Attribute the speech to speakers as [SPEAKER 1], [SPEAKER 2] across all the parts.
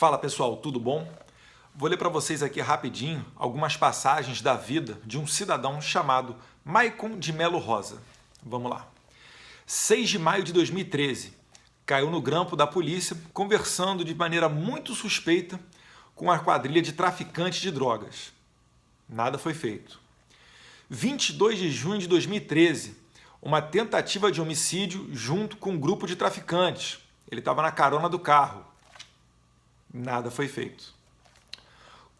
[SPEAKER 1] Fala pessoal, tudo bom? Vou ler para vocês aqui rapidinho algumas passagens da vida de um cidadão chamado Maicon de Melo Rosa. Vamos lá. 6 de maio de 2013, caiu no grampo da polícia conversando de maneira muito suspeita com a quadrilha de traficantes de drogas. Nada foi feito. 22 de junho de 2013, uma tentativa de homicídio junto com um grupo de traficantes. Ele estava na carona do carro. Nada foi feito.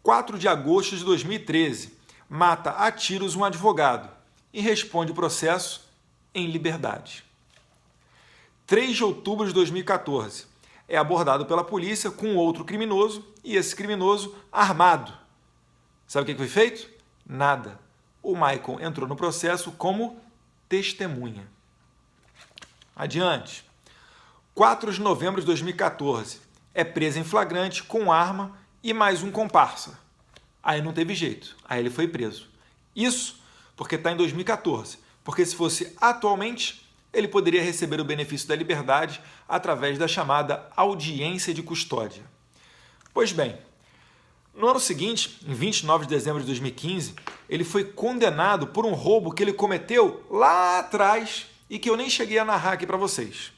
[SPEAKER 1] 4 de agosto de 2013, mata a tiros um advogado e responde o processo em liberdade. 3 de outubro de 2014, é abordado pela polícia com outro criminoso e esse criminoso armado. Sabe o que foi feito? Nada. O Maicon entrou no processo como testemunha. Adiante. 4 de novembro de 2014, é preso em flagrante com arma e mais um comparsa. Aí não teve jeito, aí ele foi preso. Isso porque está em 2014, porque se fosse atualmente, ele poderia receber o benefício da liberdade através da chamada audiência de custódia. Pois bem, no ano seguinte, em 29 de dezembro de 2015, ele foi condenado por um roubo que ele cometeu lá atrás e que eu nem cheguei a narrar aqui para vocês.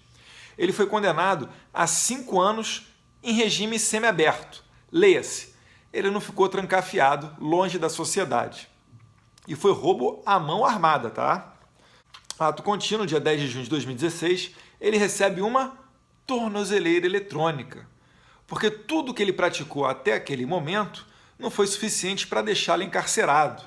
[SPEAKER 1] Ele foi condenado a 5 anos em regime semiaberto. Leia-se, ele não ficou trancafiado longe da sociedade. E foi roubo à mão armada, tá? Ato contínuo, dia 10 de junho de 2016, ele recebe uma tornozeleira eletrônica, porque tudo que ele praticou até aquele momento não foi suficiente para deixá-lo encarcerado.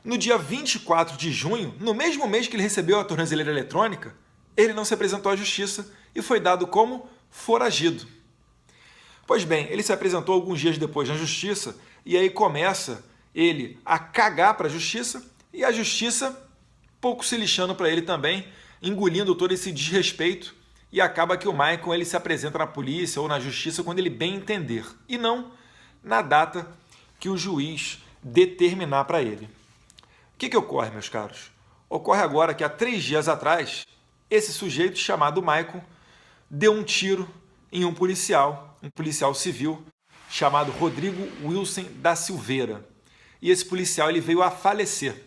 [SPEAKER 1] No dia 24 de junho, no mesmo mês que ele recebeu a tornozeleira eletrônica, ele não se apresentou à justiça e foi dado como foragido. Pois bem, ele se apresentou alguns dias depois na justiça e aí começa ele a cagar para a justiça e a justiça pouco se lixando para ele também, engolindo todo esse desrespeito e acaba que o Maicon ele se apresenta na polícia ou na justiça quando ele bem entender e não na data que o juiz determinar para ele. O que ocorre, meus caros? Ocorre agora que há 3 dias atrás, esse sujeito chamado Maicon deu um tiro em um policial civil, chamado Rodrigo Wilson da Silveira. E esse policial ele veio a falecer.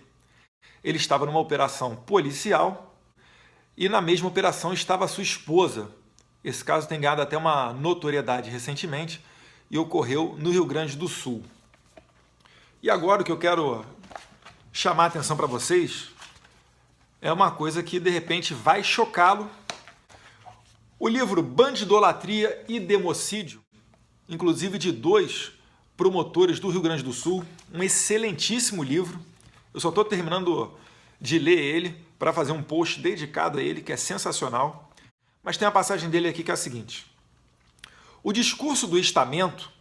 [SPEAKER 1] Ele estava numa operação policial e na mesma operação estava a sua esposa. Esse caso tem ganhado até uma notoriedade recentemente e ocorreu no Rio Grande do Sul. E agora o que eu quero chamar a atenção para vocês é uma coisa que de repente vai chocá-lo. O livro Bandidolatria e Democídio, inclusive de 2 promotores do Rio Grande do Sul, um excelentíssimo livro. Eu só estou terminando de ler ele para fazer um post dedicado a ele, que é sensacional. Mas tem a passagem dele aqui que é a seguinte. O discurso do estamento,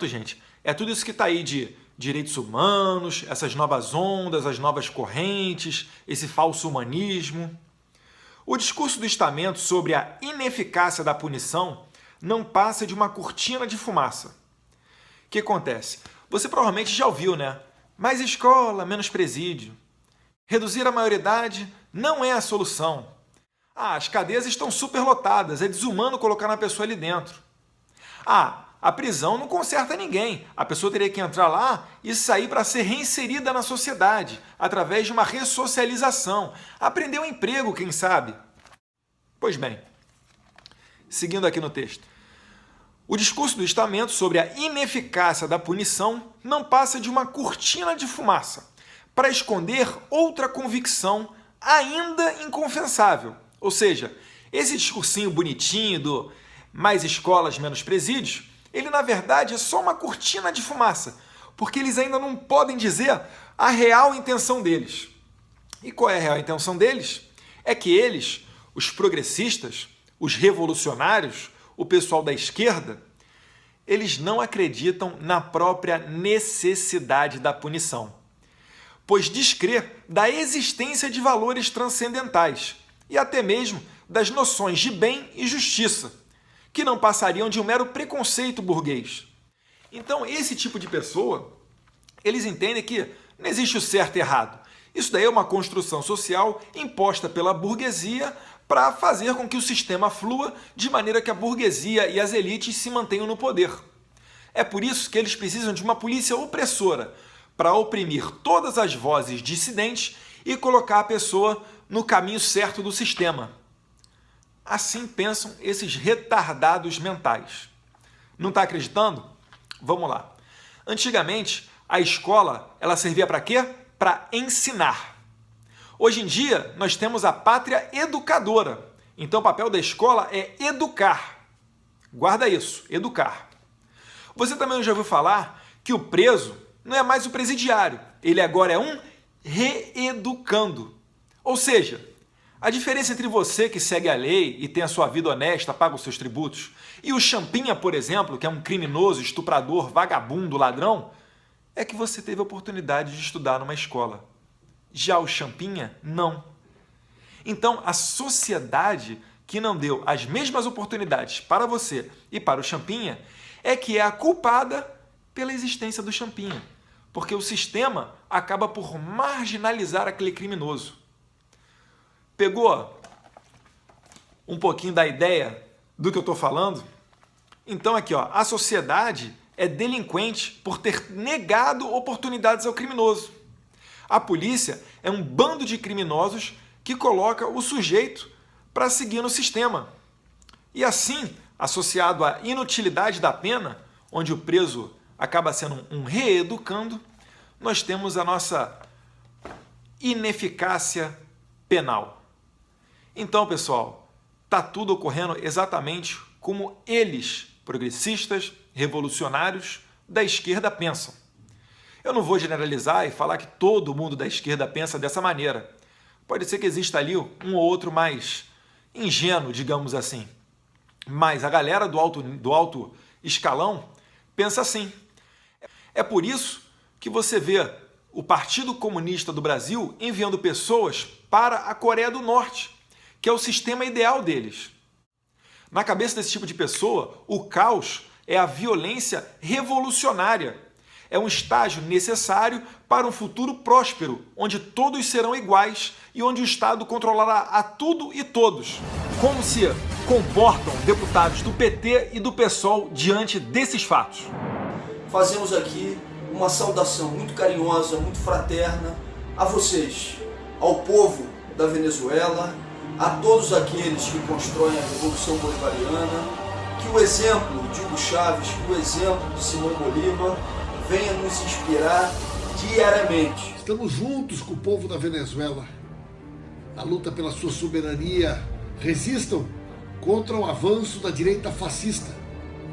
[SPEAKER 1] gente, é tudo isso que está aí de direitos humanos, essas novas ondas, as novas correntes, esse falso humanismo. O discurso do estamento sobre a ineficácia da punição não passa de uma cortina de fumaça. O que acontece? Você provavelmente já ouviu, né? Mais escola, menos presídio. Reduzir a maioridade não é a solução. As cadeias estão superlotadas, é desumano colocar uma pessoa ali dentro. A prisão não conserta ninguém. A pessoa teria que entrar lá e sair para ser reinserida na sociedade, através de uma ressocialização. Aprender um emprego, quem sabe? Pois bem, seguindo aqui no texto. O discurso do estamento sobre a ineficácia da punição não passa de uma cortina de fumaça para esconder outra convicção ainda inconfessável. Ou seja, esse discursinho bonitinho do mais escolas, menos presídios, ele, na verdade, é só uma cortina de fumaça, porque eles ainda não podem dizer a real intenção deles. E qual é a real intenção deles? É que eles, os progressistas, os revolucionários, o pessoal da esquerda, eles não acreditam na própria necessidade da punição, pois descrê da existência de valores transcendentais e até mesmo das noções de bem e justiça, que não passariam de um mero preconceito burguês. Então, esse tipo de pessoa, eles entendem que não existe o certo e errado. Isso daí é uma construção social imposta pela burguesia para fazer com que o sistema flua de maneira que a burguesia e as elites se mantenham no poder. É por isso que eles precisam de uma polícia opressora, para oprimir todas as vozes dissidentes e colocar a pessoa no caminho certo do sistema. Assim pensam esses retardados mentais. Não está acreditando? Vamos lá. Antigamente, a escola ela servia para quê? Para ensinar. Hoje em dia, nós temos a pátria educadora. Então, o papel da escola é educar. Guarda isso, educar. Você também já ouviu falar que o preso não é mais o presidiário. Ele agora é um reeducando. Ou seja, a diferença entre você que segue a lei e tem a sua vida honesta, paga os seus tributos, e o Champinha, por exemplo, que é um criminoso, estuprador, vagabundo, ladrão, é que você teve a oportunidade de estudar numa escola. Já o Champinha, não. Então, a sociedade que não deu as mesmas oportunidades para você e para o Champinha é que é a culpada pela existência do Champinha, porque o sistema acaba por marginalizar aquele criminoso. Pegou um pouquinho da ideia do que eu estou falando? Então aqui, ó, a sociedade é delinquente por ter negado oportunidades ao criminoso. A polícia é um bando de criminosos que coloca o sujeito para seguir no sistema. E assim, associado à inutilidade da pena, onde o preso acaba sendo um reeducando, nós temos a nossa ineficácia penal. Então, pessoal, está tudo ocorrendo exatamente como eles, progressistas, revolucionários da esquerda, pensam. Eu não vou generalizar e falar que todo mundo da esquerda pensa dessa maneira. Pode ser que exista ali um ou outro mais ingênuo, digamos assim. Mas a galera do alto escalão pensa assim. É por isso que você vê o Partido Comunista do Brasil enviando pessoas para a Coreia do Norte, que é o sistema ideal deles. Na cabeça desse tipo de pessoa, o caos é a violência revolucionária. É um estágio necessário para um futuro próspero, onde todos serão iguais e onde o Estado controlará a tudo e todos. Como se comportam deputados do PT e do PSOL diante desses fatos?
[SPEAKER 2] Fazemos aqui uma saudação muito carinhosa, muito fraterna a vocês, ao povo da Venezuela, a todos aqueles que constroem a Revolução Bolivariana, que o exemplo de Hugo Chávez, que o exemplo de Simão Bolívar venha nos inspirar diariamente.
[SPEAKER 3] Estamos juntos com o povo da Venezuela, na luta pela sua soberania. Resistam contra o avanço da direita fascista.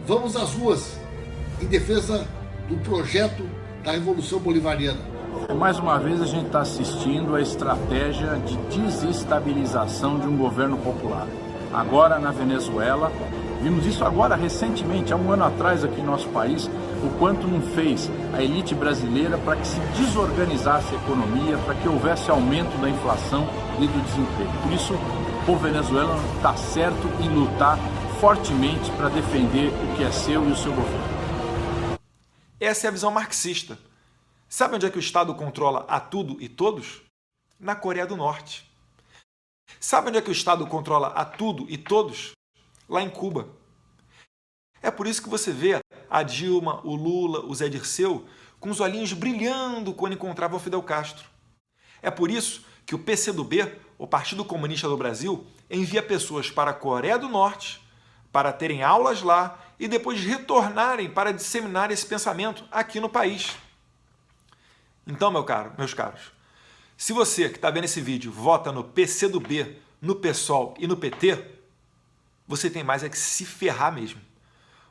[SPEAKER 3] Vamos às ruas em defesa do projeto da Revolução Bolivariana.
[SPEAKER 4] Mais uma vez a gente está assistindo a estratégia de desestabilização de um governo popular. Agora na Venezuela, vimos isso agora recentemente, há um ano atrás aqui no nosso país, o quanto não fez a elite brasileira para que se desorganizasse a economia, para que houvesse aumento da inflação e do desemprego. Por isso, o povo venezuelano está certo em lutar fortemente para defender o que é seu e o seu governo.
[SPEAKER 1] Essa é a visão marxista. Sabe onde é que o Estado controla a tudo e todos? Na Coreia do Norte. Sabe onde é que o Estado controla a tudo e todos? Lá em Cuba. É por isso que você vê a Dilma, o Lula, o Zé Dirceu com os olhinhos brilhando quando encontravam o Fidel Castro. É por isso que o PCdoB, o Partido Comunista do Brasil, envia pessoas para a Coreia do Norte para terem aulas lá e depois retornarem para disseminar esse pensamento aqui no país. Então, meus caros, se você que está vendo esse vídeo vota no PCdoB, no PSOL e no PT, você tem mais é que se ferrar mesmo.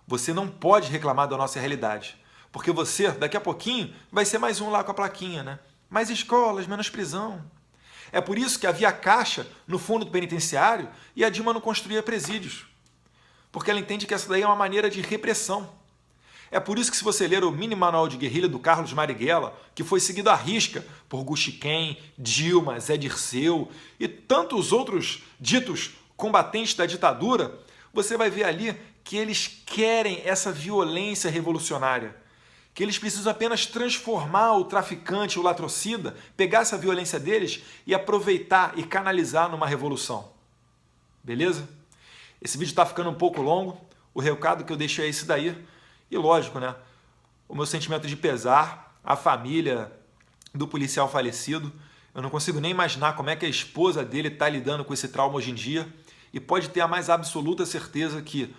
[SPEAKER 1] Você não pode reclamar da nossa realidade, porque você, daqui a pouquinho, vai ser mais um lá com a plaquinha, né? Mais escolas, menos prisão. É por isso que havia caixa no fundo do penitenciário e a Dilma não construía presídios, porque ela entende que essa daí é uma maneira de repressão. É por isso que se você ler o mini manual de guerrilha do Carlos Marighella, que foi seguido à risca por Guxiquem, Dilma, Zé Dirceu e tantos outros ditos combatentes da ditadura, você vai ver ali que eles querem essa violência revolucionária, que eles precisam apenas transformar o traficante, o latrocida, pegar essa violência deles e aproveitar e canalizar numa revolução. beleza? Esse vídeo está ficando um pouco longo, o recado que eu deixo é esse daí, e lógico, né? O meu sentimento de pesar, a família do policial falecido, eu não consigo nem imaginar como é que a esposa dele está lidando com esse trauma hoje em dia, e pode ter a mais absoluta certeza que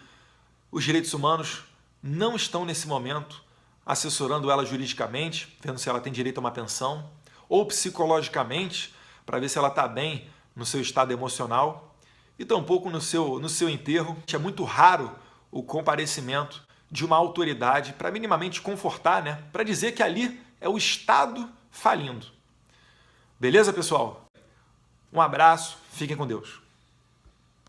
[SPEAKER 1] os direitos humanos não estão nesse momento assessorando ela juridicamente, vendo se ela tem direito a uma pensão, ou psicologicamente, para ver se ela está bem no seu estado emocional, e tampouco no seu enterro. É muito raro o comparecimento de uma autoridade para minimamente confortar, né? Para dizer que ali é o Estado falindo. Beleza, pessoal? Um abraço, fiquem com Deus.